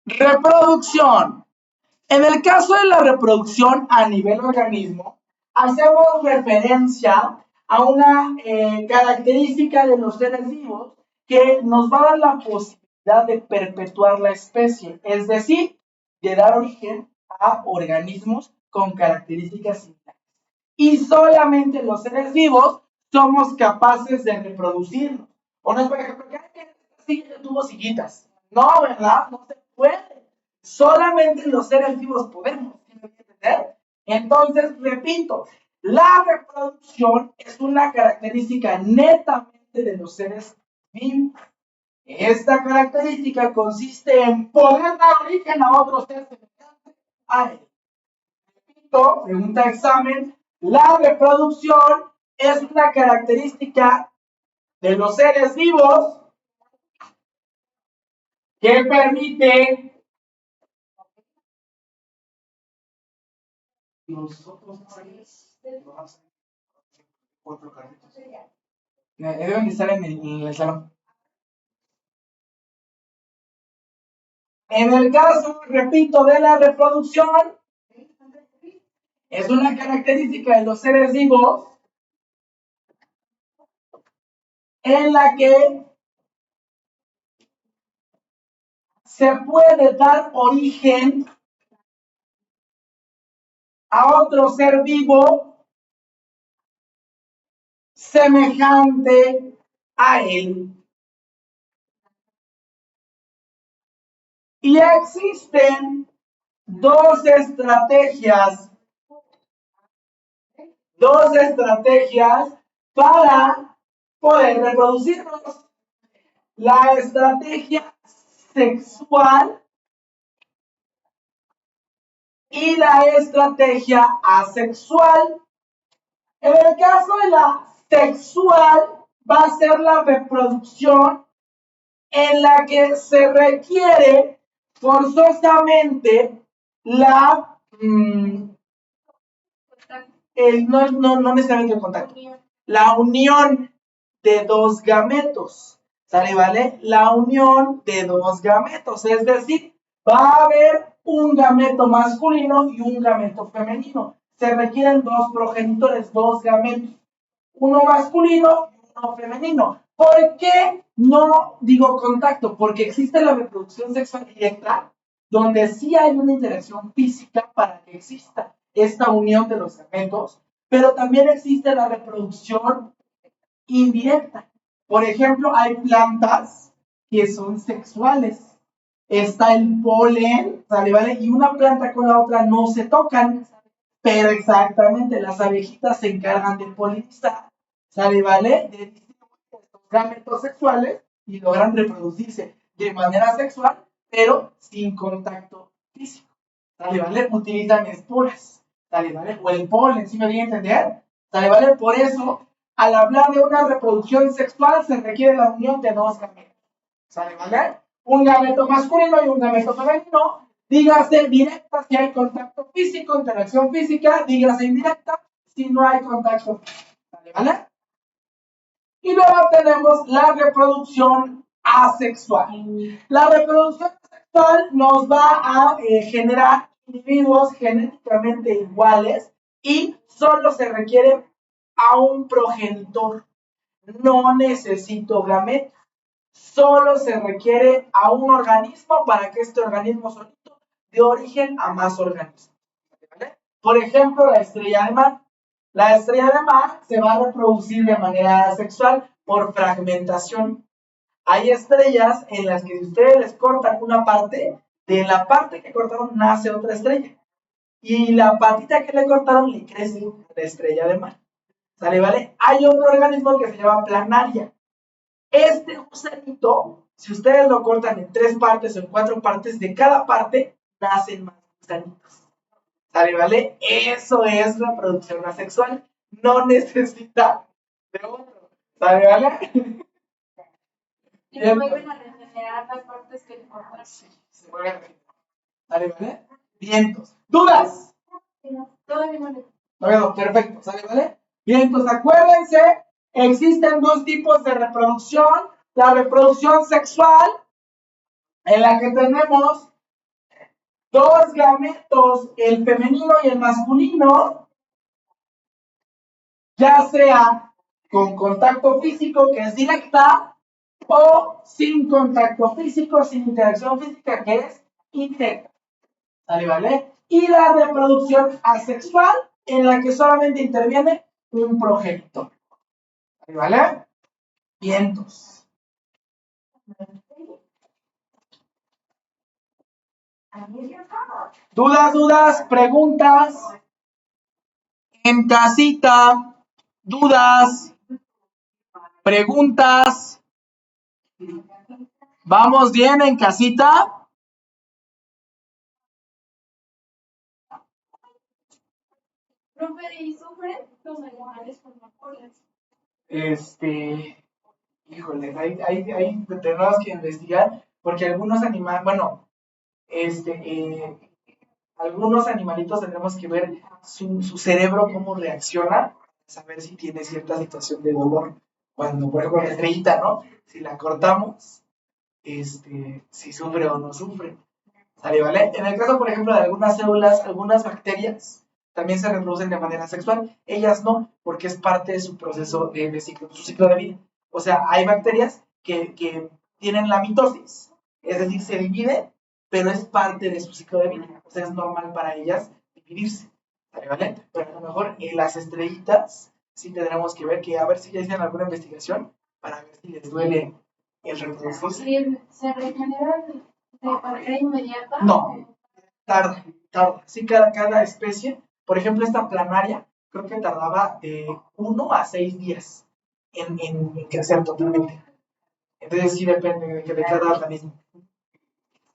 Reproducción. En el caso de la reproducción a nivel organismo, hacemos referencia a una característica de los seres vivos que nos va a dar la posibilidad de perpetuar la especie, es decir, de dar origen a organismos con características similares. Y solamente los seres vivos somos capaces de reproducirnos. O no es, por ejemplo, que esta silla tuvo sillitas. No, ¿verdad? No se puede. Solamente los seres vivos podemos. ¿Sí me entender? Entonces, repito, la reproducción es una característica netamente de los seres vivos. Esta característica consiste en poder dar origen a otros seres semejantes a él. Repito, pregunta de examen, la reproducción es una característica de los seres vivos que permite deben estar en el salón. En el caso, repito, de la reproducción, es una característica de los seres vivos en la que se puede dar origen a otro ser vivo semejante a él. Y existen dos estrategias para poder reproducirnos. La estrategia sexual y la estrategia asexual. En el caso de la sexual, va a ser la reproducción en la que se requiere forzosamente la no necesariamente el contacto, la unión de dos gametos, ¿sale? ¿Vale? La unión de dos gametos, es decir, va a haber un gameto masculino y un gameto femenino. Se requieren dos progenitores, dos gametos, uno masculino y uno femenino. ¿Por qué no digo contacto? Porque existe la reproducción sexual directa, donde sí hay una interacción física para que exista esta unión de los gametos, pero también existe la reproducción indirecta. Por ejemplo, hay plantas que son sexuales. Está el polen, ¿sale? ¿Vale? Y una planta con la otra no se tocan, pero exactamente las abejitas se encargan de polinizar, ¿sale? ¿Vale? De distribuir estos gametos sexuales y logran reproducirse de manera sexual, pero sin contacto físico, ¿sale? ¿Vale? Utilizan esporas, ¿sale? ¿Vale? O el polen, ¿sí me voy a entender? ¿Sale? ¿Vale? Por eso, al hablar de una reproducción sexual, se requiere la unión de dos gametos, ¿sale? ¿Vale? Un gameto masculino y un gameto femenino. Dígase directa si hay contacto físico, interacción física, dígase indirecta si no hay contacto físico, ¿vale? Y luego tenemos la reproducción asexual. La reproducción asexual nos va a generar individuos genéticamente iguales y solo se requiere a un progenitor. No necesito gametos. Solo se requiere a un organismo para que este organismo solito dé origen a más organismos, ¿vale? Por ejemplo, la estrella de mar. La estrella de mar se va a reproducir de manera asexual por fragmentación. Hay estrellas en las que si ustedes les cortan una parte, de la parte que cortaron nace otra estrella. Y la patita que le cortaron le crece la estrella de mar, ¿sale? ¿Vale? Hay otro organismo que se llama planaria. Este gusanito, si ustedes lo cortan en 3 partes o en 4 partes, de cada parte nacen más gusanitos, ¿sale? ¿Vale? Eso es reproducción asexual. No necesita de otro, ¿sale? ¿Vale? Y se vuelven a regenerar las partes que le cortan. Sí, se vuelven a regenerar. ¿Sale? ¿Vale? Vientos. ¿Dudas? Todavía no le. Bueno, perfecto, ¿sale? ¿Vale? Bien, entonces acuérdense, existen dos tipos de reproducción. La reproducción sexual, en la que tenemos dos gametos, el femenino y el masculino, ya sea con contacto físico, que es directa, o sin contacto físico, sin interacción física, que es indirecta. ¿Sale, vale? Y la reproducción asexual, en la que solamente interviene un progenitor. ¿Sale, vale? Vientos. Dudas, preguntas. En casita, dudas, preguntas. ¿Vamos bien en casita? Profe, ¿y sufren los animales por no poder? Híjole, hay tenemos que investigar, porque algunos animales, bueno, algunos animalitos tendremos que ver su cerebro cómo reacciona, saber si tiene cierta situación de dolor. Cuando, por ejemplo, la estrellita, ¿no? Si la cortamos, si sufre o no sufre. ¿Sale, vale? En el caso, por ejemplo, de algunas células, algunas bacterias también se reproducen de manera sexual. Ellas no, porque es parte de su proceso de ciclo, su ciclo de vida. O sea, hay bacterias que tienen la mitosis, es decir, se dividen, pero es parte de su ciclo de vida. O sea, es normal para ellas dividirse. ¿Sale, vale? Pero a lo mejor en las estrellitas sí tendremos que ver que a ver si ya hicieron alguna investigación para ver si les duele el reproducirse. ¿Y se regeneran de manera inmediata? No, tarda. Sí, cada especie, por ejemplo, esta planaria, creo que tardaba de 1 a 6 días en crecer totalmente. Entonces sí depende de cada organismo.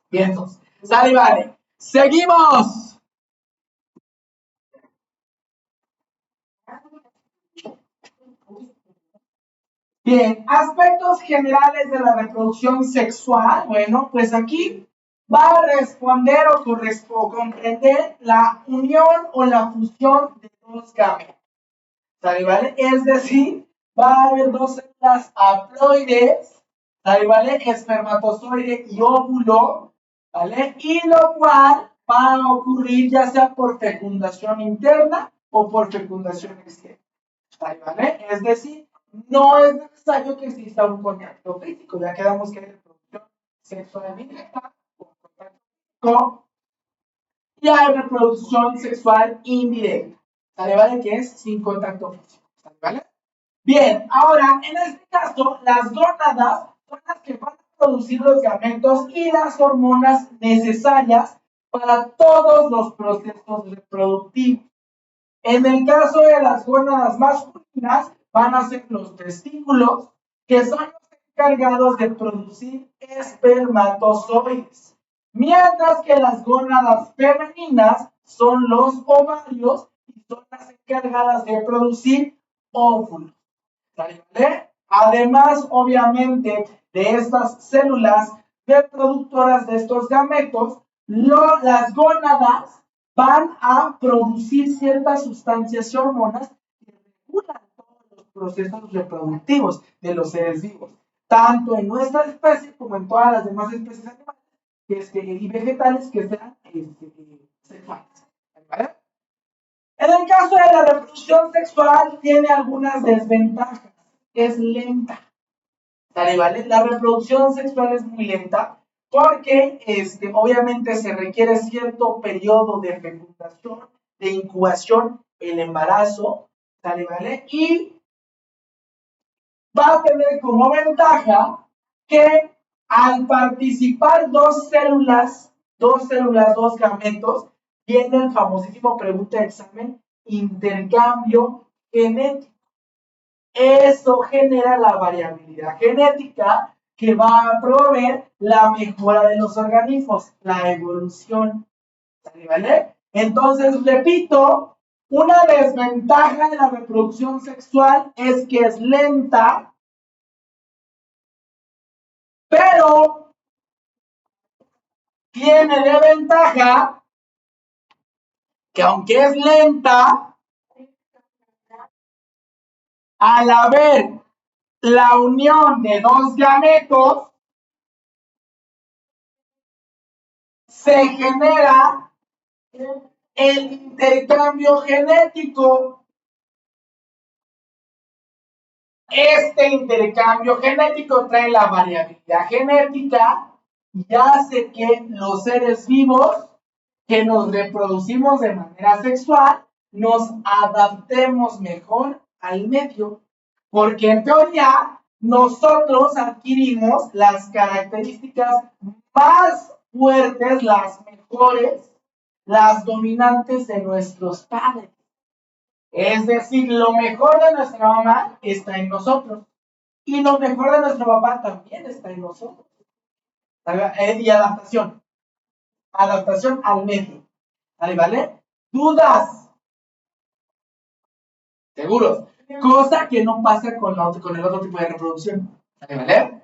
Bien, entonces, sale, vale. ¡Seguimos! Bien, aspectos generales de la reproducción sexual. Bueno, pues aquí va a responder o comprender la unión o la fusión de dos gametos. ¿Sale, vale? Es decir, va a haber dos células haploides, ¿sale, vale? Espermatozoide y óvulo, ¿vale? Y lo cual va a ocurrir ya sea por fecundación interna o por fecundación externa, ¿sale, vale? Es decir, no es necesario que exista un contacto físico, ya quedamos que hay reproducción sexual directa por contacto físico y hay reproducción sexual indirecta, ¿sale, vale? Que es sin contacto físico, ¿sale, vale? Bien, ahora, en este caso, las gónadas son las que van a producir los gametos y las hormonas necesarias para todos los procesos reproductivos. En el caso de las gónadas masculinas, van a ser los testículos, que son los encargados de producir espermatozoides, mientras que las gónadas femeninas son los ovarios y son las encargadas de producir óvulos. ¿Sale? Además, obviamente, de estas células reproductoras de estos gametos, las gónadas van a producir ciertas sustancias y hormonas que regulan todos los procesos reproductivos de los seres vivos, tanto en nuestra especie como en todas las demás especies animales y vegetales que sean sexuales. ¿Vale? En el caso de la reproducción sexual, tiene algunas desventajas. Es lenta. ¿Sale, vale? La reproducción sexual es muy lenta porque obviamente se requiere cierto periodo de fecundación, de incubación, el embarazo, ¿sale, vale? Y va a tener como ventaja que al participar dos células, dos gametos, viene el famosísimo pregunta de examen, intercambio genético. Eso genera la variabilidad genética que va a promover la mejora de los organismos, la evolución. ¿Vale? Entonces, repito, una desventaja de la reproducción sexual es que es lenta, pero tiene de ventaja que aunque es lenta, al haber la unión de dos gametos, se genera el intercambio genético. Este intercambio genético trae la variabilidad genética y hace que los seres vivos que nos reproducimos de manera sexual nos adaptemos mejor al medio. Porque en teoría nosotros adquirimos las características más fuertes, las mejores, las dominantes de nuestros padres. Es decir, lo mejor de nuestra mamá está en nosotros. Y lo mejor de nuestro papá también está en nosotros. Y adaptación. Adaptación al medio. ¿Vale? ¿Dudas? Seguros. Cosa que no pasa con el otro tipo de reproducción. ¿Vale?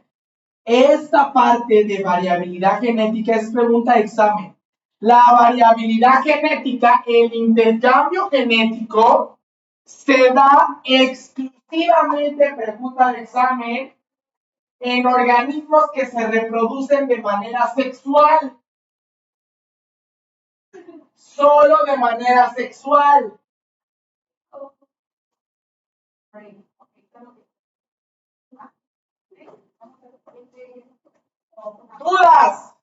Esta parte de variabilidad genética es pregunta de examen. La variabilidad genética, el intercambio genético, se da exclusivamente, pregunta de examen, en organismos que se reproducen de manera sexual. Solo de manera sexual. ¿Dudas?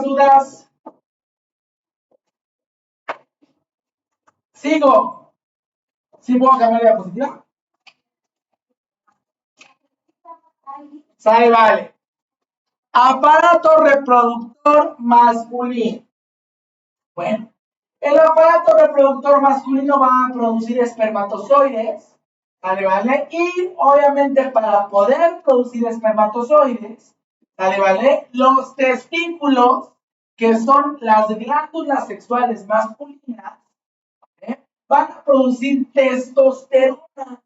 ¿Dudas? Sigo. ¿Sí puedo cambiar de diapositiva? Sale, vale. Aparato reproductor masculino. Bueno, el aparato reproductor masculino va a producir espermatozoides, ¿vale? Y obviamente para poder producir espermatozoides, ¿vale? Los testículos, que son las glándulas sexuales masculinas, van a producir testosterona.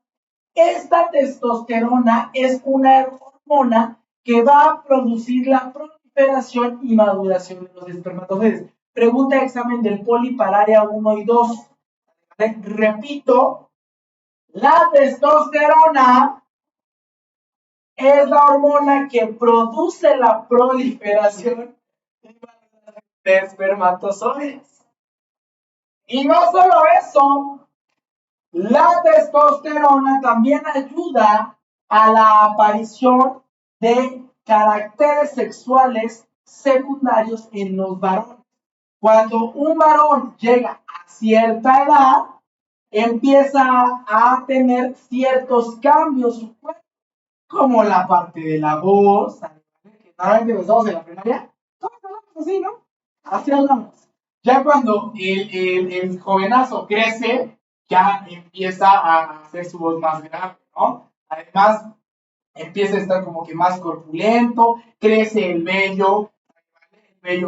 Esta testosterona es una hormona que va a producir la proliferación y maduración de los espermatozoides. Pregunta de examen del poli para área 1 y 2. Repito, la testosterona es la hormona que produce la proliferación de espermatozoides. Y no solo eso, la testosterona también ayuda a la aparición de caracteres sexuales secundarios en los varones. Cuando un varón llega a cierta edad, empieza a tener ciertos cambios, como la parte de la voz, que normalmente empezamos en la primaria, todos hablamos así, ¿no? Así hablamos. Ya cuando el jovenazo crece, ya empieza a hacer su voz más grave, ¿no? Además, empieza a estar como que más corpulento, crece el vello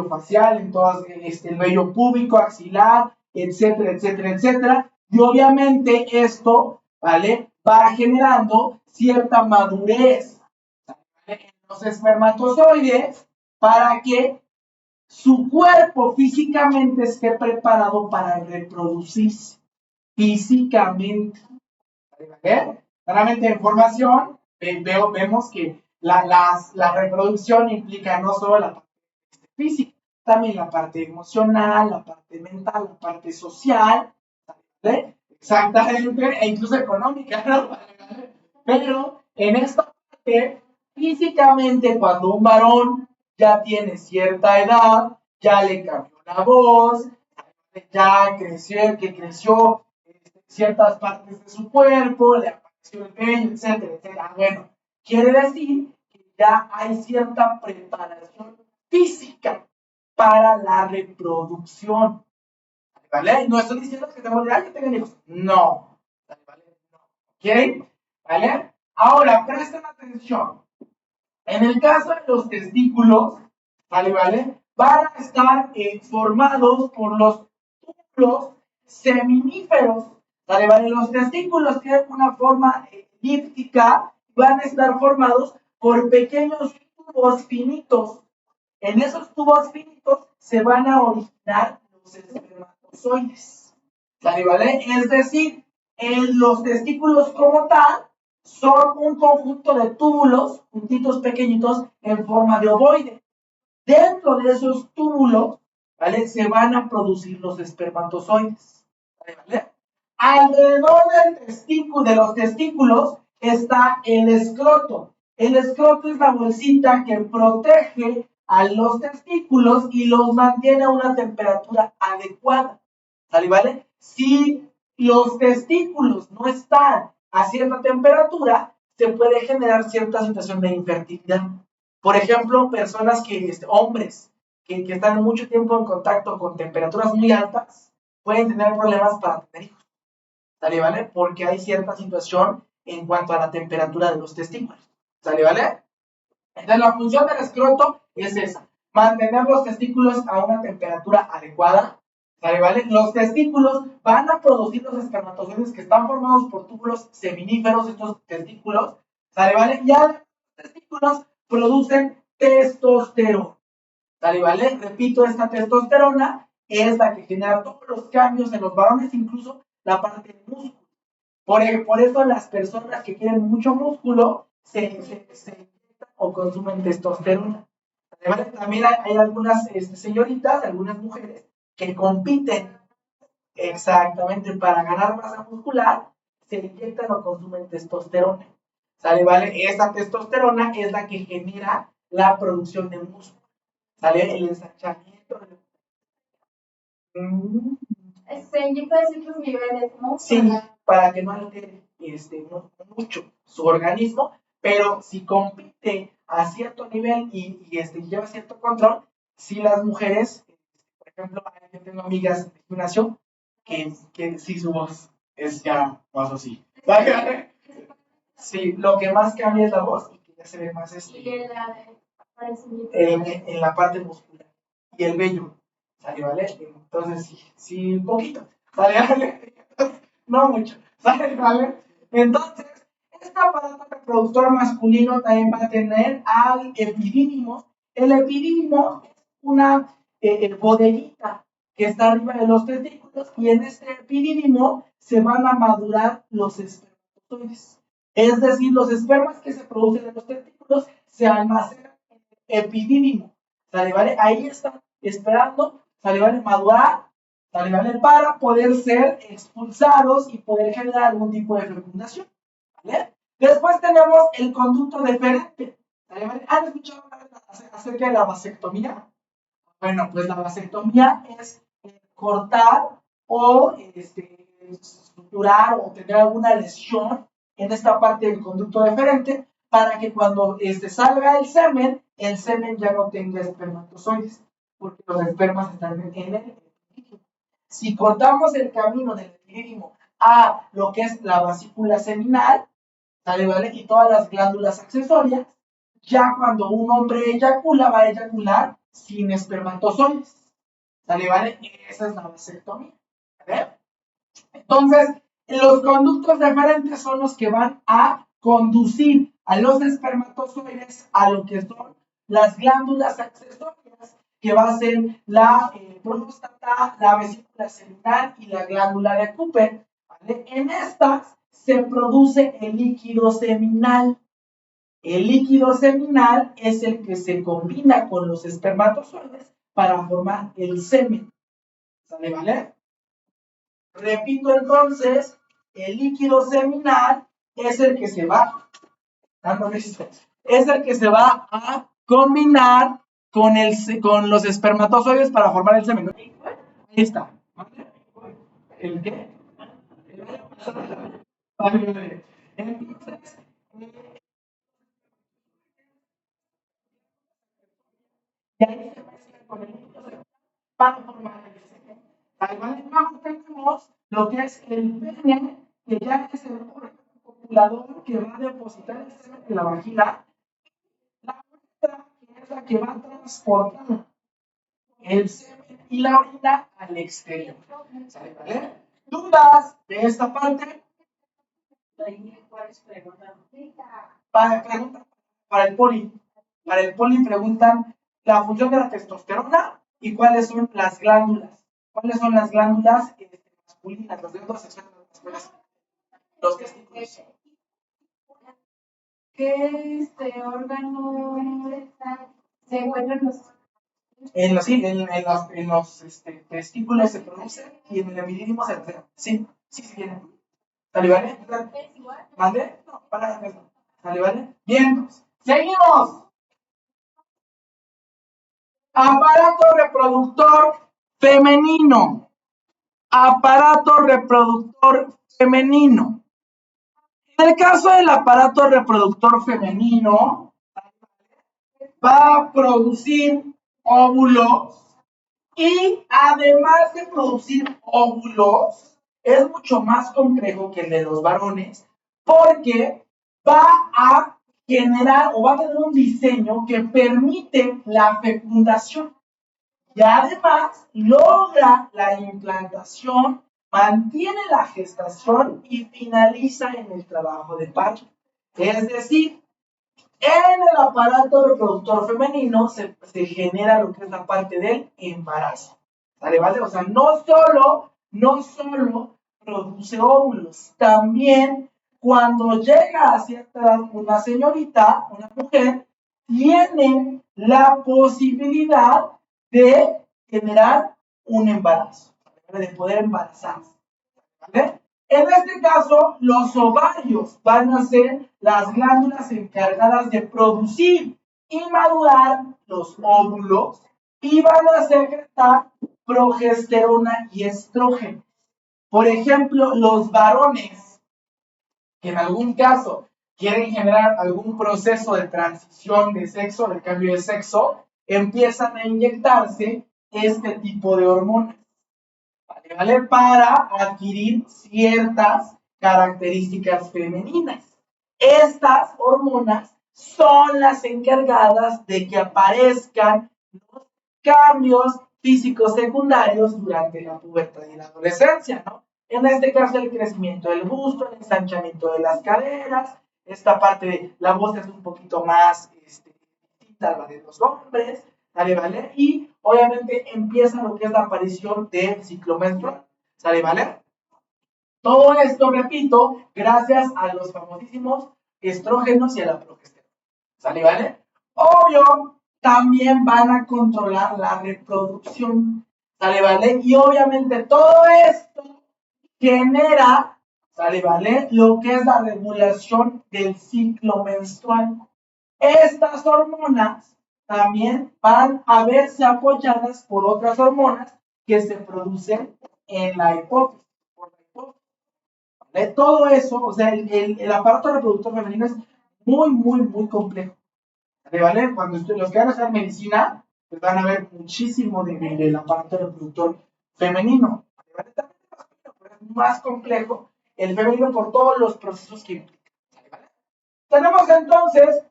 facial, entonces el vello púbico, axilar, etcétera, etcétera, etcétera. Y obviamente esto, ¿vale? Va generando cierta madurez, ¿vale? En los espermatozoides para que su cuerpo físicamente esté preparado para reproducirse físicamente. ¿Vale? Solamente en formación vemos que la reproducción implica no solo la parte física, también la parte emocional, la parte mental, la parte social, ¿vale? Exactamente, e incluso económica, ¿no? Pero en esta parte, físicamente, cuando un varón ya tiene cierta edad, ya le cambió la voz, ya creció ciertas partes de su cuerpo, le apareció el vello, etcétera, etcétera. Bueno, quiere decir que ya hay cierta preparación física para la reproducción. ¿Vale? No estoy diciendo que que tengan hijos. No. ¿Vale? No. ¿Ok? ¿Vale? Ahora, presten atención. En el caso de los testículos, ¿vale? Van a estar formados por los túbulos seminíferos, ¿vale? Los testículos tienen una forma elíptica, van a estar formados por pequeños tubos finitos. En esos tubos finitos se van a originar los espermatozoides, ¿vale? Es decir, los testículos como tal son un conjunto de túbulos, puntitos pequeñitos en forma de ovoide. Dentro de esos túbulos, ¿vale? Se van a producir los espermatozoides, ¿vale? Alrededor del testículo, de los testículos está el escroto. El escroto es la bolsita que protege a los testículos y los mantiene a una temperatura adecuada, ¿vale? Si los testículos no están a cierta temperatura, se puede generar cierta situación de infertilidad. Por ejemplo, personas hombres que están mucho tiempo en contacto con temperaturas muy altas, pueden tener problemas para tener hijos, ¿vale? Porque hay cierta situación en cuanto a la temperatura de los testículos, ¿vale? Entonces, la función del escroto es esa, mantener los testículos a una temperatura adecuada, ¿vale? Los testículos van a producir los espermatozoides que están formados por túbulos seminíferos, estos testículos, ¿vale? Y los testículos producen testosterona, ¿vale? Repito, esta testosterona es la que genera todos los cambios en los varones, incluso la parte del músculo. Por eso las personas que quieren mucho músculo se inyectan o consumen testosterona. ¿Vale? También hay algunas señoritas, algunas mujeres que compiten exactamente para ganar masa muscular, se inyectan o consumen testosterona. ¿Vale? Esa testosterona es la que genera la producción de músculo. ¿Sale? El ensanchamiento. Se inyecta a ciertos niveles, ¿no? Sí, para que no altere mucho su organismo, pero si compite a cierto nivel y lleva cierto control, si las mujeres, por ejemplo, yo tengo amigas en el gimnasio que sí su voz es ya más así. Sí, lo que más cambia es la voz y que ya se ve más en la parte muscular y el vello, ¿vale? Entonces sí, un poquito, ¿vale? No mucho, ¿vale? Entonces, este aparato reproductor masculino también va a tener al epidídimo. El epidídimo es una bodeguita que está arriba de los testículos y en este epidídimo se van a madurar los espermatozoides. Es decir, los espermas que se producen en los testículos se almacenan en el epidídimo, ¿vale? Ahí están esperando, ¿vale? Madurar, ¿vale? Para poder ser expulsados y poder generar algún tipo de fecundación, ¿vale? Después tenemos el conducto deferente, ¿vale? ¿Han escuchado acerca de la vasectomía? Bueno, pues la vasectomía es cortar o suturar o tener alguna lesión en esta parte del conducto deferente para que cuando salga el semen ya no tenga espermatozoides, porque los espermas están en el epidídimo. Si cortamos el camino del epidídimo a lo que es la vesícula seminal, ¿vale? Y todas las glándulas accesorias, ya cuando un hombre eyacula, va a eyacular sin espermatozoides, ¿vale? Esa es la vasectomía, ¿vale? Entonces, los conductos deferentes son los que van a conducir a los espermatozoides a lo que son las glándulas accesorias, que va a ser la próstata, la vesícula seminal y la glándula de Cooper, ¿vale? En estas se produce el líquido seminal. El líquido seminal es el que se combina con los espermatozoides para formar el semen, ¿vale? Repito entonces, el líquido seminal es el que se va, es el que se va a combinar con los espermatozoides para formar el semen. Ahí está. ¿El qué? Entonces, y ahí se mezcla con el líquido seminal para formar el semen. Además, tenemos lo que es el pene, que ya es el órgano copulador que va a depositar el semen en la vagina. La uretra, que es la que va a transportar el semen y la orina al exterior. ¿Vale? ¿Dudas de esta parte? Para el poli. Para el poli preguntan la función de la testosterona y cuáles son las glándulas. ¿Cuáles son las glándulas masculinas, las glándulas sexuales masculinas? Los testículos. ¿Qué órgano se encuentran los? En los testículos se produce y en el epidídimo se altera. Sí, sí, sí, viene. ¿Sale, vale? ¿Es igual? ¿Mande? No, para eso. ¿Sale, vale? Bien, seguimos. Aparato reproductor femenino. Aparato reproductor femenino. En el caso del aparato reproductor femenino, va a producir óvulos y además de producir óvulos, es mucho más complejo que el de los varones porque va a generar o va a tener un diseño que permite la fecundación y además logra la implantación, mantiene la gestación y finaliza en el trabajo de parto. Es decir, en el aparato reproductor femenino se genera lo que es la parte del embarazo. ¿Sale, vale? O sea, no solo produce óvulos, también cuando llega a cierta edad una señorita, una mujer, tiene la posibilidad de generar un embarazo, de poder embarazarse. ¿Vale? En este caso, los ovarios van a ser las glándulas encargadas de producir y madurar los óvulos y van a secretar progesterona y estrógeno. Por ejemplo, los varones que en algún caso quieren generar algún proceso de transición de sexo, de cambio de sexo, empiezan a inyectarse este tipo de hormonas. ¿Vale? Para adquirir ciertas características femeninas. Estas hormonas son las encargadas de que aparezcan los cambios físicos secundarios durante la pubertad y la adolescencia, ¿no? En este caso, el crecimiento del busto, el ensanchamiento de las caderas, esta parte de la voz es un poquito más distinta a la de los hombres, ¿sale, vale? Y obviamente empieza lo que es la aparición del ciclo menstrual, ¿sale, vale? Todo esto, repito, gracias a los famosísimos estrógenos y a la progesterona, ¿sale, vale? Obvio, también van a controlar la reproducción, ¿sale, vale? Y obviamente todo esto genera, ¿sale, vale? Lo que es la regulación del ciclo menstrual. Estas hormonas también van a verse apoyadas por otras hormonas que se producen en la hipófisis. ¿Vale? Todo eso, o sea, el aparato reproductor femenino es muy, muy, muy complejo. ¿Vale? Cuando los que van a hacer medicina, pues van a ver muchísimo del aparato reproductor femenino. ¿Vale? También es masculino, pero es más complejo el femenino por todos los procesos que implica. ¿Vale? Tenemos entonces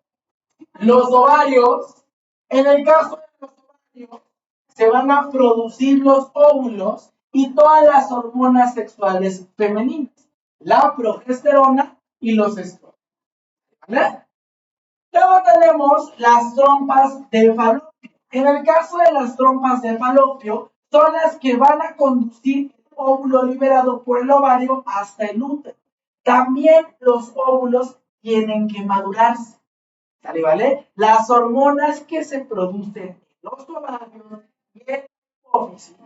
los ovarios. En el caso de los ovarios, se van a producir los óvulos y todas las hormonas sexuales femeninas, la progesterona y los estrógenos. ¿Vale? Luego tenemos las trompas de falopio. En el caso de las trompas de falopio, son las que van a conducir el óvulo liberado por el ovario hasta el útero. También los óvulos tienen que madurarse. ¿Sale, vale? Las hormonas que se producen en los ovarios y en la hipófisis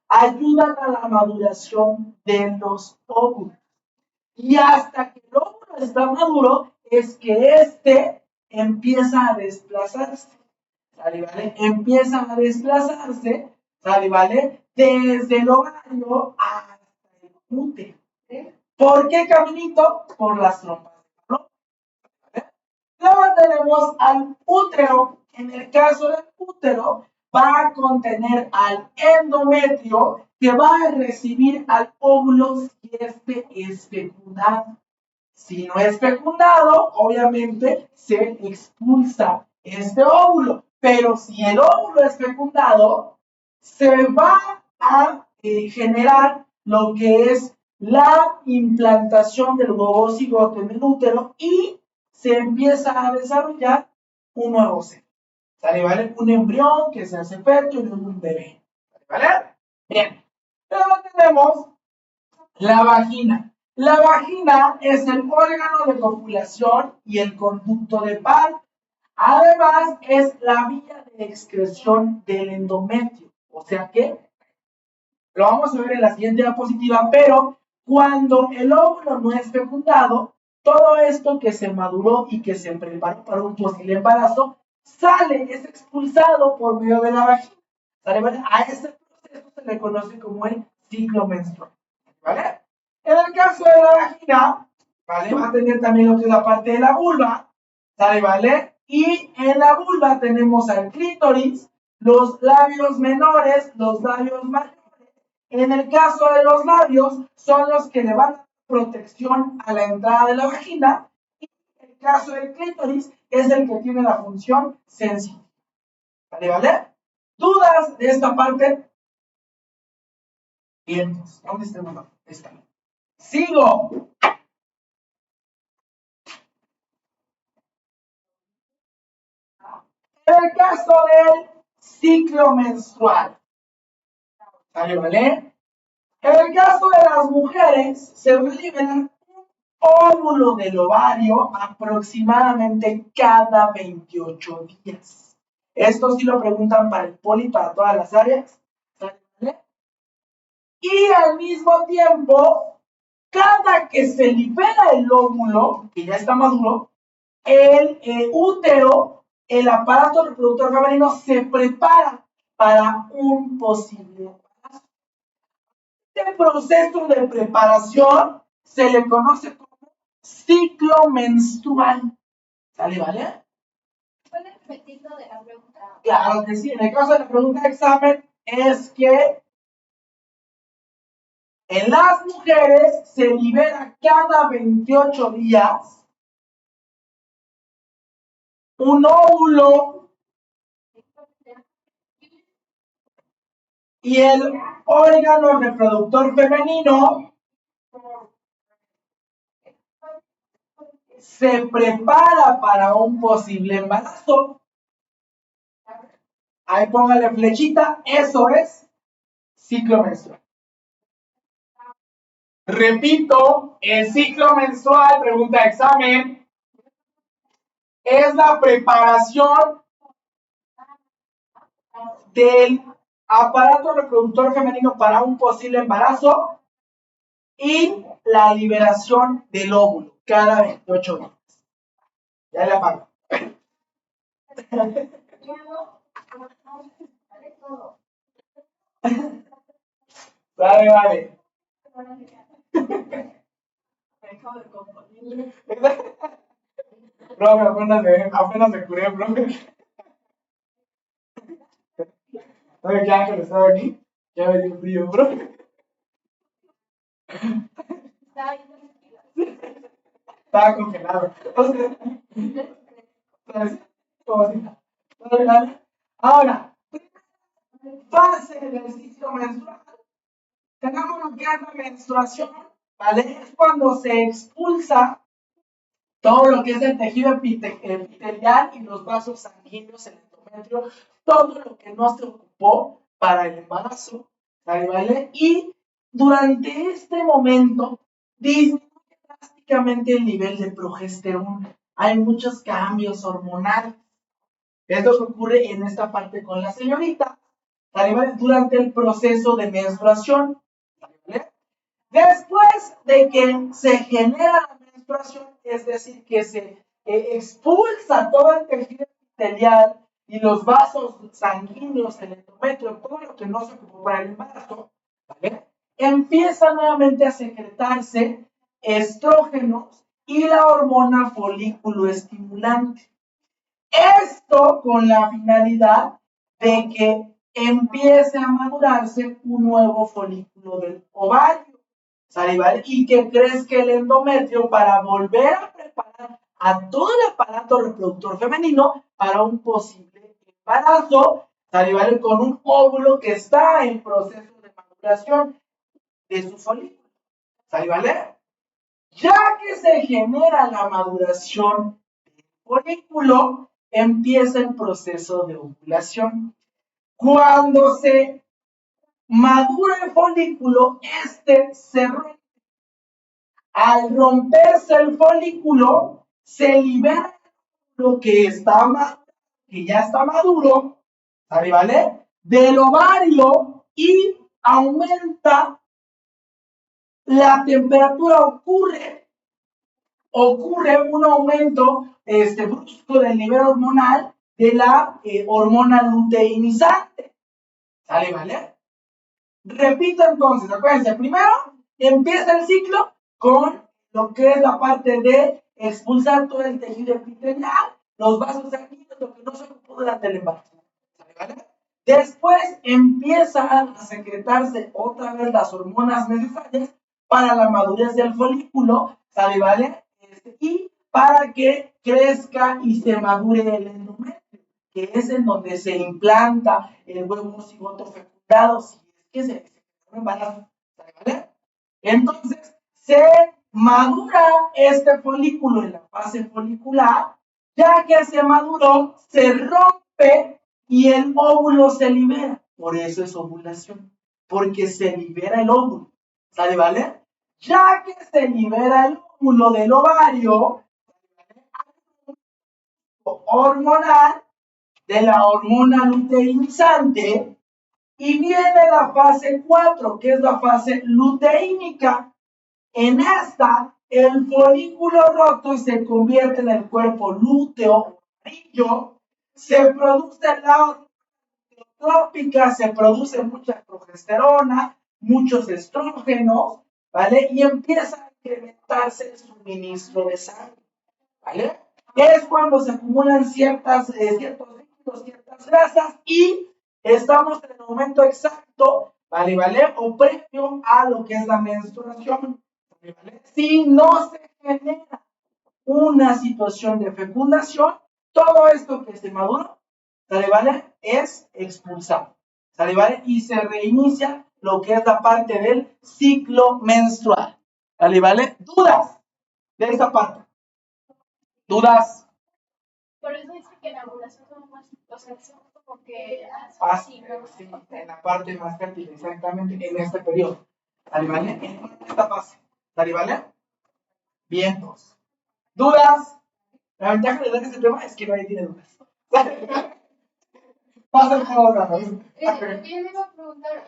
ayudan a la maduración de los óvulos. Y hasta que el óvulo está maduro, es que este empieza a desplazarse. ¿Sale, vale? Empieza a desplazarse, ¿sale, vale? Desde el ovario hasta el útero. ¿Por qué caminito? Por las trompas. Luego tenemos al útero. En el caso del útero, va a contener al endometrio que va a recibir al óvulo si este es fecundado. Si no es fecundado, obviamente se expulsa este óvulo. Pero si el óvulo es fecundado, se va a generar lo que es la implantación del huevo cigoto en el útero y se empieza a desarrollar un nuevo ser. ¿Sale, vale? Un embrión que se hace feto y luego un bebé. ¿Sale, vale? Bien. Luego tenemos la vagina. La vagina es el órgano de copulación y el conducto de parto. Además, es la vía de excreción del endometrio. O sea que, lo vamos a ver en la siguiente diapositiva, pero cuando el óvulo no es fecundado, todo esto que se maduró y que se preparó para un posible embarazo, sale, es expulsado por medio de la vagina. ¿Sale? ¿Vale? A ese proceso se le conoce como el ciclo menstrual. ¿Vale? En el caso de la vagina, ¿vale? Va a tener también lo que es la parte de la vulva, ¿sale? ¿Vale? Y en la vulva tenemos al clítoris, los labios menores, los labios mayores. En el caso de los labios, son los que le van a dar protección a la entrada de la vagina. Y en el caso del clítoris, es el que tiene la función sensitiva. ¿Vale? ¿Vale? ¿Dudas de esta parte? Bien, ¿dónde está el botón? Está. Sigo. En el caso del ciclo menstrual. ¿Vale? ¿Vale? En el caso de las mujeres, se va a liberar un óvulo del ovario aproximadamente cada 28 días. Esto sí lo preguntan para el poli, para todas las áreas. ¿Vale? Y al mismo tiempo, cada que se libera el óvulo, que ya está maduro, el útero, el aparato reproductor femenino se prepara para un posible embarazo. Este proceso de preparación se le conoce como ciclo menstrual. ¿Sale, vale? ¿Puedes repetir lo de la pregunta? Claro que sí. En el caso de la pregunta de examen es que en las mujeres se libera cada 28 días un óvulo y el órgano reproductor femenino se prepara para un posible embarazo. Ahí póngale flechita, eso es ciclo menstrual. Repito, el ciclo menstrual, pregunta de examen, es la preparación del aparato reproductor femenino para un posible embarazo y la liberación del óvulo cada 28 días. Ya le apago. Vale, vale. Profe, apenas me curé, profe. ¿Sabe qué ángel estaba aquí? Ya me dio frío, profe. Estaba congelado. ¿Sabes? ¿Cómo así? Ahora, fase del ciclo menstrual. Tenemos lo que es la menstruación, ¿vale? Es cuando se expulsa todo lo que es el tejido epitelial y los vasos sanguíneos, el endometrio, todo lo que no se ocupó para el embarazo, ¿vale? Y durante este momento disminuye drásticamente el nivel de progesterona. Hay muchos cambios hormonales. Esto ocurre en esta parte con la señorita, ¿vale? Durante el proceso de menstruación, ¿vale? Después de que se genera la menstruación, es decir, que se expulsa todo el tejido epitelial y los vasos sanguíneos, el endometrio, todo lo que no se ocupó para el embarazo, ¿vale? Empieza nuevamente a secretarse estrógenos y la hormona folículo estimulante. Esto con la finalidad de que empiece a madurarse un nuevo folículo del ovario, ¿sale? ¿Vale? Y que crezca el endometrio para volver a preparar a todo el aparato reproductor femenino para un posible embarazo, ¿sale? ¿Vale? Con un óvulo que está en proceso de maduración de su folículo, ¿sale? ¿Vale? Ya que se genera la maduración del folículo, empieza el proceso de ovulación. Cuando se madura el folículo, este se rompe. Al romperse el folículo, se libera lo que ya está maduro, ¿vale? Del ovario y aumenta la temperatura, ocurre un aumento brusco del nivel hormonal de la hormona luteinizante, ¿vale? Repito entonces, acuérdense, primero empieza el ciclo con lo que es la parte de expulsar todo el tejido epitelial, los vasos sanguíneos, lo que no se ocupó durante el embarazo. ¿Vale? Después empiezan a secretarse otra vez las hormonas necesarias para la madurez del folículo, ¿vale? Y para que crezca y se madure el endometrio, que es en donde se implanta el huevo cigoto fecundado, si es que se embaraza, ¿vale? Entonces, se madura este folículo en la fase folicular, ya que se maduró, se rompe y el óvulo se libera. Por eso es ovulación, porque se libera el óvulo, ¿vale? Ya que se libera el óvulo del ovario, hormonal, de la hormona luteinizante, y viene la fase 4, que es la fase luteínica. En esta, el folículo roto se convierte en el cuerpo lúteo amarillo, se produce la trópica, se produce mucha progesterona, muchos estrógenos, ¿vale? Y empieza a incrementarse el suministro de sangre, ¿vale? Es cuando se acumulan ciertos líquidos, ciertas grasas y estamos en el momento exacto, ¿vale? O previo a lo que es la menstruación, ¿vale? Si no se genera una situación de fecundación, todo esto que se madura, ¿vale? Es expulsado, ¿vale? Y se reinicia lo que es la parte del ciclo menstrual, ¿vale? ¿Dudas de esta parte? ¿Dudas? Por eso dice que la ovulación son más, o sea, son como que sí, en la parte más fértil, exactamente, en este periodo, ¿vale? En esta fase, ¿vale? Vientos. ¿Dudas? La ventaja de dar este tema es que nadie tiene dudas. Pasa el juego, ¿no? Yo me iba a preguntar,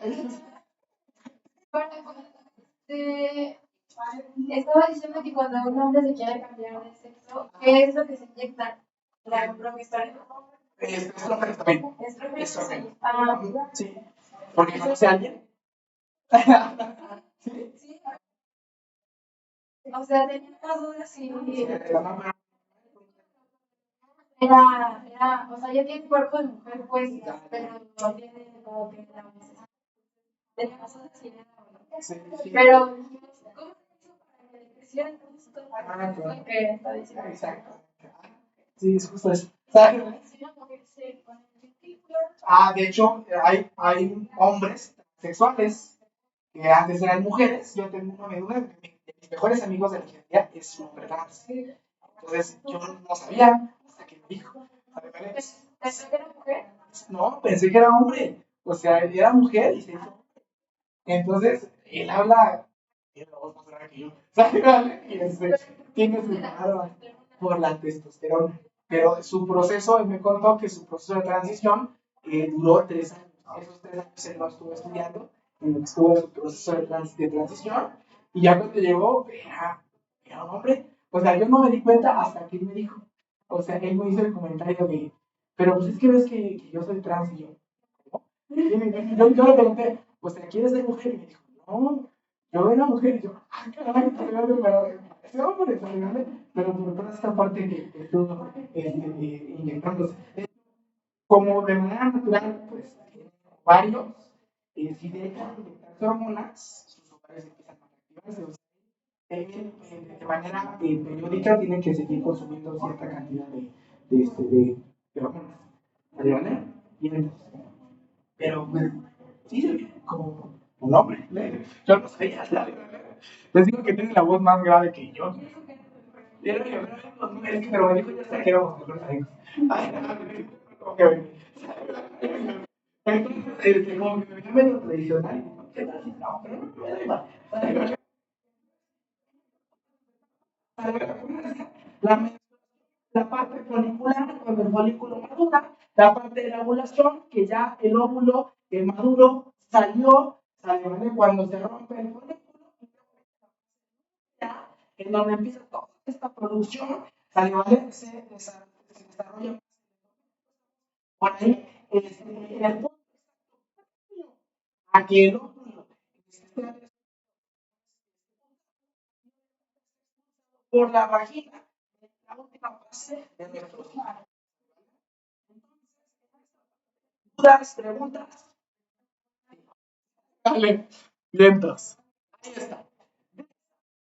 estaba diciendo que cuando un hombre se quiere cambiar de sexo, ¿qué es lo que se inyecta? La progesterona. Estrógenos también. Estrógenos. Sí. Porque conoce a alguien. Sí. Sí. O sea, tenía más dudas si era, o sea, ya tiene cuerpo de mujer, pues, pero no tiene como que la necesidad. Tenía más dudas si era Sí. Pero, ¿cómo se hizo para que le creciera el gusto? Lo que está diciendo. Exacto. Sí, es justo eso. De hecho, hay hombres sexuales que antes eran mujeres. Yo tengo una amiga, de mis mejores amigos de la ingeniería es un hombre trans. Entonces, yo no sabía hasta que me dijo. ¿Pensé que era mujer? No, pensé que era hombre. O sea, era mujer y se hizo. Entonces, él habla, tiene la voz más grave que yo. Y tiene su barba por la testosterona. Pero su proceso, él me contó que su proceso de transición duró 3 años. Esos 3 años él lo estuvo estudiando, estuvo en su proceso de transición, y ya cuando llegó, era un hombre. O sea, yo no me di cuenta hasta que él me dijo. O sea, él me hizo el comentario de, pero pues es que ves que yo soy trans y yo, ¿cómo? Yo le pregunté, pues te quieres ser mujer, y me dijo, no, yo era mujer, y yo, caray, pero ese hombre, pero por toda esta parte que estuvo inyectándose. Como de manera natural, pues, varios, si dejan de inyectarse hormonas, sus ovarios empiezan a activarse. O sea, de manera periódica tienen que seguir consumiendo cierta cantidad de hormonas. ¿Vale? Y entonces, pero pues, sí, como un hombre. Yo no sabía. Les digo que tiene la voz más grave que yo. Pero me dijo ya hasta que éramos mejores amigos. Entonces, como que me veía medio tradicional. ¿Qué tal? No, pero no me da igual. La parte folicular, cuando el folículo madura, la parte de la ovulación, que ya el óvulo maduro salió, ¿vale? Cuando se rompe el folículo, ya, en donde empieza toda esta producción, ¿vale? Se desarrolla por ahí el punto a que el óvulo esté por la vagina, la última fase de nuestro ciclo. ¿Dudas, preguntas? Dale, vientos. Ahí está.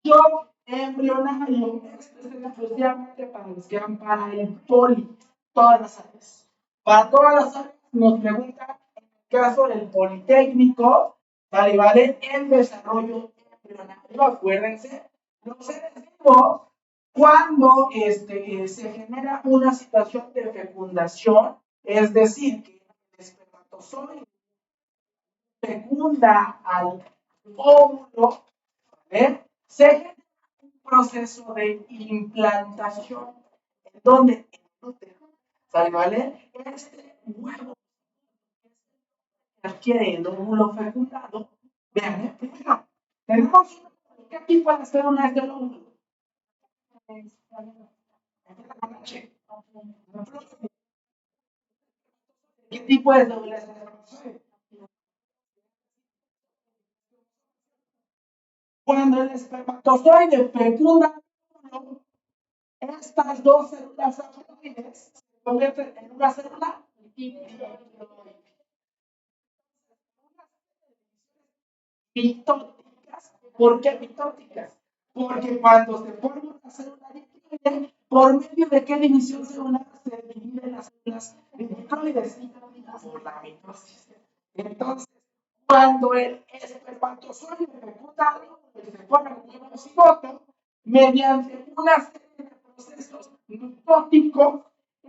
Yo embrionario, esto es exclusivamente para los que van para el poli, todas las áreas. Para todas las áreas nos preguntan, en el caso del politécnico, ¿vale? El desarrollo embrionario, acuérdense, los seres vivos, cuando se genera una situación de fecundación, es decir, que el espermatozoide fecunda al óvulo, ¿eh? Se genera un proceso de implantación en donde el útero, ¿vale? Este huevo adquiere el óvulo fecundado. Vean, primero, tenemos ¿qué tipo de célula es del óvulo? ¿Qué tipo de célula es del óvulo? Cuando el espermatozoide fecunda estas dos células haploides se convierten en una célula mitóticas. ¿Por qué mitóticas? Porque cuando se forma una célula diploide, ¿por medio de qué división celular se dividen las células diploides? Por la mitosis. Entonces, cuando el espermatozoide fecunda y se forma un nuevo cigoto, mediante una serie de procesos mitóticos,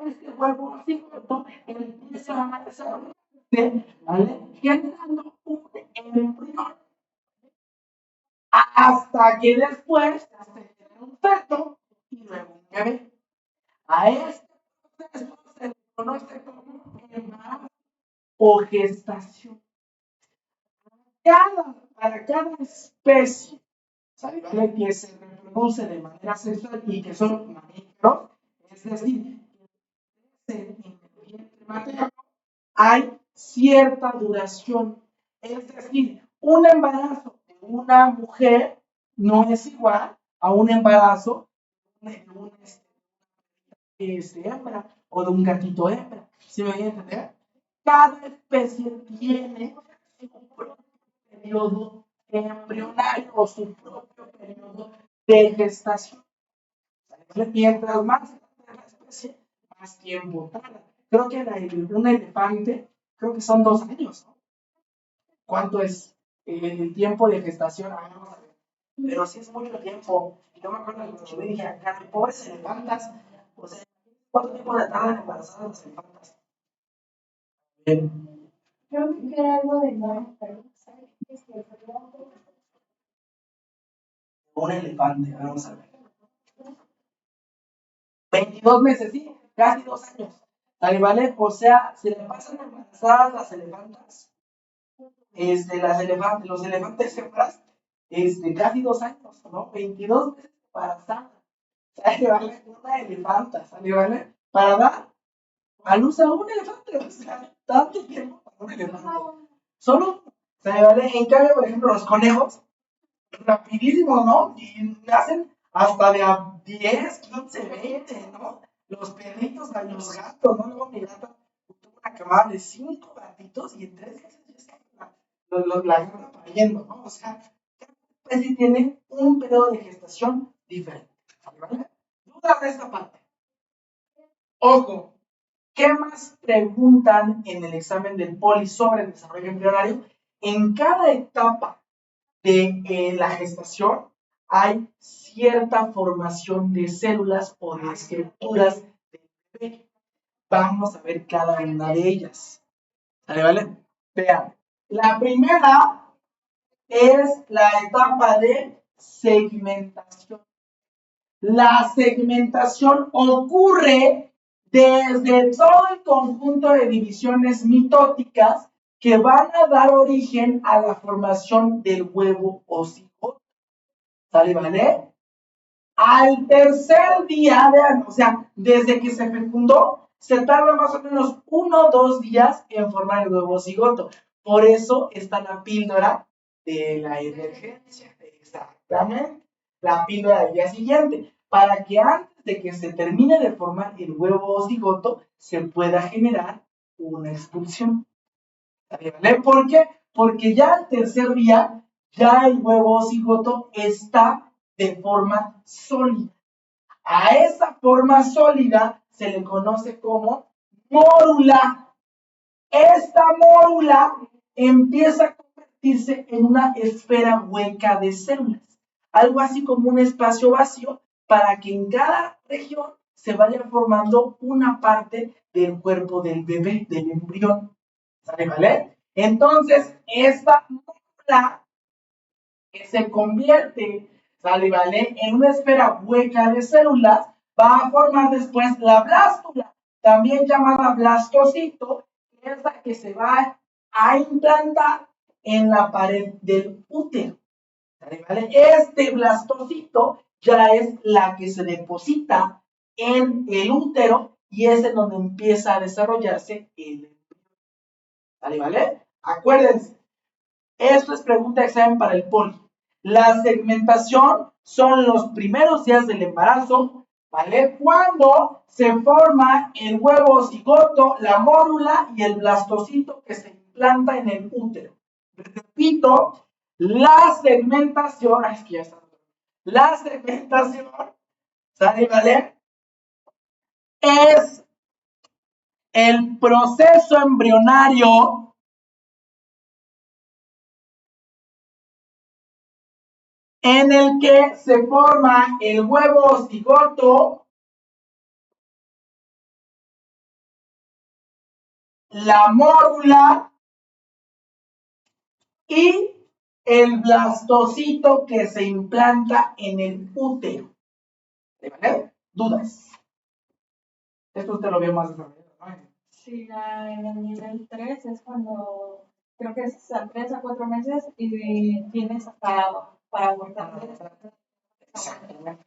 este huevo cigoto empieza a desarrollarse, ¿vale? Generando un embrión hasta que después se genera un feto y luego un bebé. A este proceso se le conoce como embarazo o gestación. Para cada especie, ¿vale? Que se reproduce de manera sexual y que son mamíferos, es decir, en el vientre materno, hay cierta duración. Es decir, un embarazo de una mujer no es igual a un embarazo de una hembra o de un gatito hembra. ¿Sí me voy a entender? Cada especie tiene su propio periodo embrionario o su propio periodo de gestación. Mientras más grande la especie, más tiempo tarda. Creo que un elefante, creo que son 2 años, ¿no? ¿Cuánto es el tiempo de gestación? Ah, vamos a ver. Pero sí es mucho tiempo. Y yo me acuerdo que cuando dije, acá, pobres elefantas, o sea, ¿cuánto tiempo le tardan embarazadas las elefantas? Creo que era algo de no, pero Un elefante, vamos a ver. 22 meses, sí, casi 2 años. ¿Vale? O sea, se le pasan embarazadas las elefantas. Los elefantes hembras, casi 2 años, ¿no? 22 meses embarazadas. ¿Vale? Una elefanta, ¿vale? Para dar a luz a un elefante, o sea, tanto tiempo para un elefante. Solo, ¿vale? En cambio, por ejemplo, los conejos, rapidísimo, ¿no? Y nacen hasta de a 10, 15, 20, ¿no? Los perritos, los gatos, ¿no? Luego mi gata tuvo una camada de 5 gatitos y en 3 meses ya está la gata pariendo, ¿no? O sea, cada especie tiene un periodo de gestación diferente, ¿vale? Dudas de esta parte. Ojo, ¿qué más preguntan en el examen del poli sobre el desarrollo embrionario? En cada etapa de la gestación hay cierta formación de células o de estructuras del bebé. Vamos a ver cada una de ellas. ¿Vale? Vean, la primera es la etapa de segmentación. La segmentación ocurre desde todo el conjunto de divisiones mitóticas que van a dar origen a la formación del huevo o cigoto. ¿Sale, vale? Al tercer día, vean, o sea, desde que se fecundó, se tarda más o menos 1 o 2 días en formar el huevo cigoto. Por eso está la píldora de la emergencia. Exactamente. La píldora del día siguiente. Para que antes de que se termine de formar el huevo cigoto, se pueda generar una expulsión. ¿Vale? ¿Por qué? Porque ya al tercer día, ya el huevo cigoto está de forma sólida. A esa forma sólida se le conoce como mórula. Esta mórula empieza a convertirse en una esfera hueca de células, algo así como un espacio vacío para que en cada región se vaya formando una parte del cuerpo del bebé, del embrión. ¿Sale, vale? Entonces, esta mórula que se convierte, ¿sale, vale?, en una esfera hueca de células, va a formar después la blástula, también llamada blastocito, que es la que se va a implantar en la pared del útero. ¿Sale, vale? Este blastocito ya es la que se deposita en el útero y es en donde empieza a desarrollarse el embrión. ¿Sale, vale? Acuérdense, esto es pregunta de examen para el poli. La segmentación son los primeros días del embarazo, ¿vale? Cuando se forma el huevo cigoto, la mórula y el blastocito que se implanta en el útero. Repito, la segmentación, es que ya está. La segmentación, ¿sale, vale? Es el proceso embrionario en el que se forma el huevo cigoto, la mórula y el blastocito que se implanta en el útero. ¿Vale? ¿Dudas? Esto usted lo vio más desarrollado, ¿no? Sí, en el nivel 3 es cuando creo que es a 3 a 4 meses y tienes hasta para abortar. Exactamente.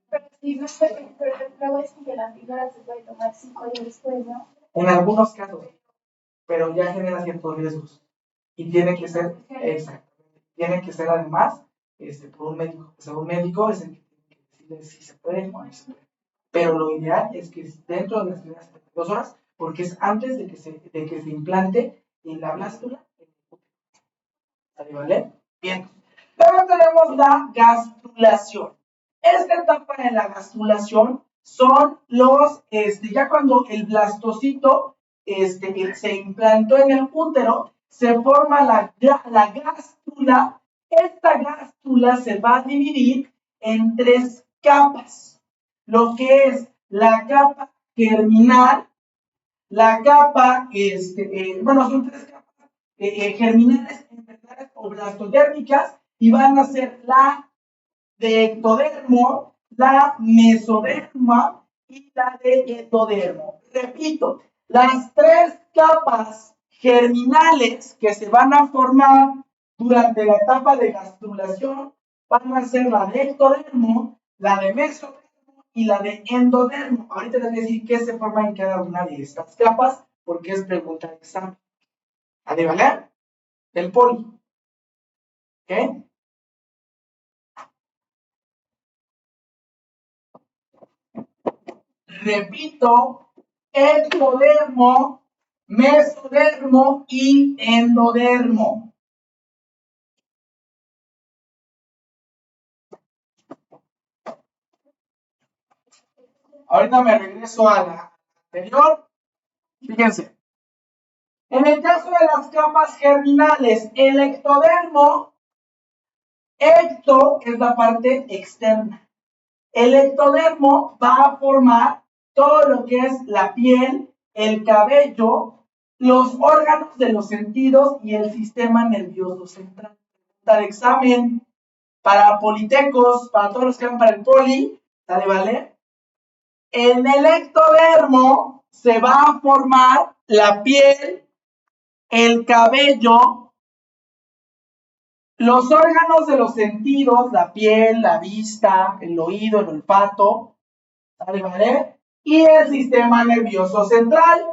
Pero sí, no sé, pero luego es que la píldora se puede tomar 5 años después, ¿no? En algunos casos, pero ya genera ciertos riesgos. Y tiene que ser, exactamente, tiene que ser además por un médico. O sea, un médico es el que tiene que decirle si se puede o no se puede. Pero lo ideal es que dentro de las primeras 72 horas, porque es antes de que se implante en la blástula. ¿Vale? Bien. Luego tenemos la gastrulación. Esta etapa de la gastrulación son ya cuando el blastocito se implantó en el útero, se forma la gástrula. Esta gástrula se va a dividir en 3 capas. Lo que es la capa germinal, la capa, bueno, son 3 capas germinales, enfermedades o blastodérmicas, y van a ser la de ectodermo, la mesoderma y la de endodermo. Repito, las 3 capas germinales que se van a formar durante la etapa de gastrulación van a ser la de ectodermo, la de mesodermo y la de endodermo. Ahorita les voy a decir qué se forma en cada una de estas capas porque es pregunta de examen. ¿Vale, vale? Del poli. ¿Ok? Repito, ectodermo, mesodermo y endodermo. Ahorita me regreso a la anterior. Fíjense. En el caso de las capas germinales, el ectodermo, ecto es la parte externa. El ectodermo va a formar todo lo que es la piel, el cabello, los órganos de los sentidos y el sistema nervioso central. Para el examen, para politecos, para todos los que van para el poli, ¿Sale, vale? En el ectodermo se va a formar la piel, el cabello, los órganos de los sentidos, la piel, la vista, el oído, el olfato, ¿sale, vale? Y el sistema nervioso central.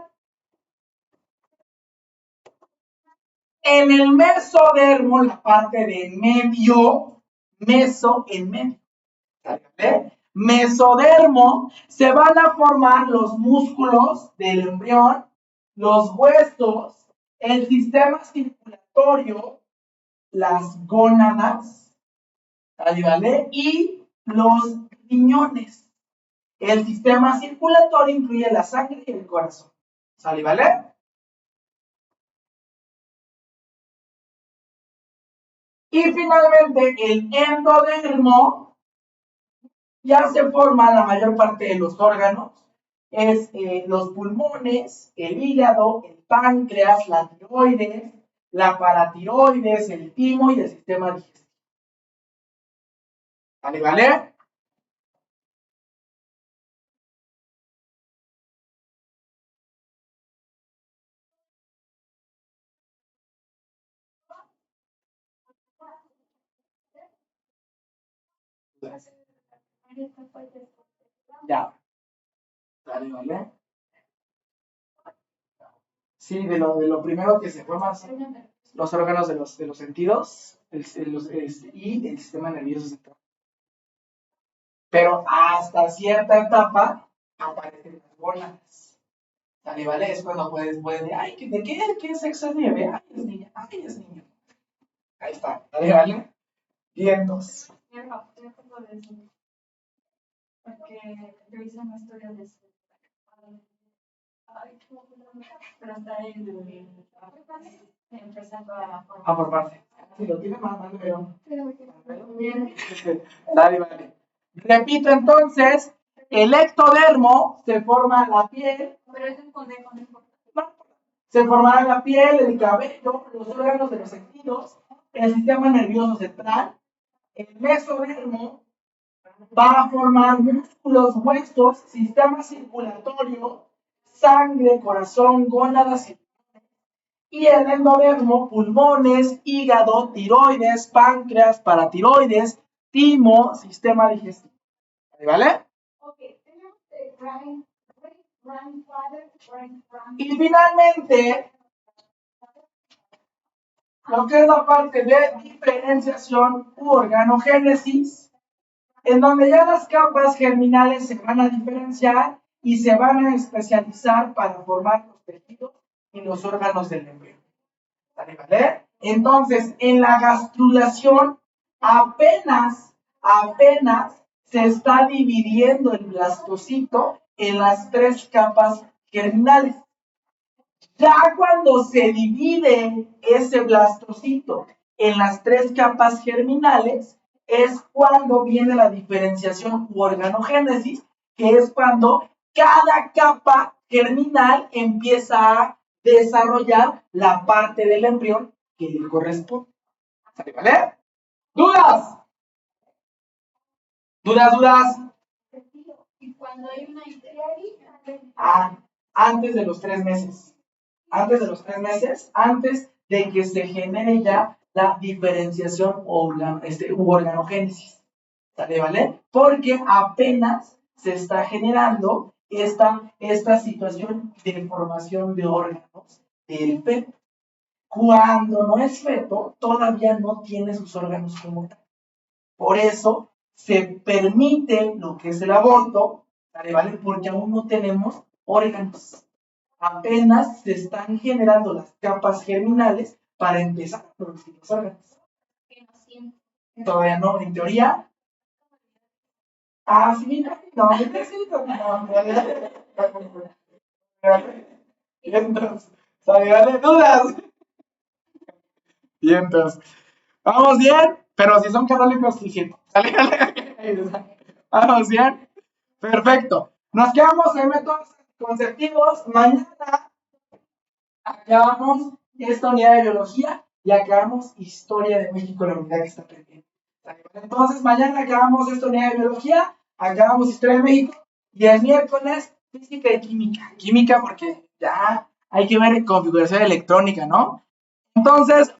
En el mesodermo, la parte de en medio, en medio, ¿vale? Mesodermo, se van a formar los músculos del embrión, los huesos, el sistema circulatorio, las gónadas, ¿vale? Y los riñones. El sistema circulatorio incluye la sangre y el corazón, ¿sale, vale? Y finalmente el endodermo ya se forma la mayor parte de los órganos, es los pulmones, el hígado, el páncreas, la tiroides, la paratiroides, el timo y el sistema digestivo. ¿Vale, vale? Ya. ¿Vale, vale? Sí, de lo primero que se forman son los órganos de los sentidos y el sistema nervioso central. Pero hasta cierta etapa aparecen las gónadas. ¿Sale, vale? Es cuando puedes ay, ¿de qué sexo es mi bebé? Ay, es niña, ay, es niño. Ahí está, ¿sale, vale? Vientos. Porque yo hice una historia de eso. Pero está empezando a formarse. Si lo tiene más, mándamelo. Dale, vale. Repito entonces, el ectodermo se forma la piel. Pero es un conejo, no importa. Se formará la piel, el cabello, los órganos de los sentidos, el sistema nervioso central. El mesodermo va a formar músculos, huesos, sistema circulatorio, sangre, corazón, gónadas y el endodermo, pulmones, hígado, tiroides, páncreas, paratiroides, timo, sistema digestivo. ¿Vale? Y finalmente, lo que es la parte de diferenciación u organogénesis, en donde ya las capas germinales se van a diferenciar y se van a especializar para formar los tejidos y los órganos del embrión. ¿Vale? Entonces, en la gastrulación apenas se está dividiendo el blastocito en las 3 capas germinales. Ya cuando se divide ese blastocito en las 3 capas germinales, es cuando viene la diferenciación u organogénesis, que es cuando cada capa germinal empieza a desarrollar la parte del embrión que le corresponde. ¿Vale? ¿Dudas? ¿Dudas? Y cuando hay una antes de los 3 meses. Antes de los 3 meses, antes de que se genere ya la diferenciación u organogénesis. ¿Vale? Porque apenas se está generando esta situación de formación de órganos del feto. Cuando no es feto, todavía no tiene sus órganos como tal. Por eso se permite lo que es el aborto, ¿vale? Porque aún no tenemos órganos. Apenas se están generando las capas germinales para empezar a producir los órganos. Todavía no, en teoría. Sí, no, necesito. Vientos. ¿Sale, dudas? Vientos. ¿Vamos bien? Pero si son católicos, sí siento. ¿Vamos bien? Perfecto. Nos quedamos en métodos conceptivos. Mañana acabamos esta unidad de biología y acabamos historia de México, la unidad que está pendiente. Entonces, mañana acabamos esta unidad de biología. acabamos Historia de México y el miércoles Física y Química. Química porque ya hay que ver configuración electrónica, ¿no? Entonces,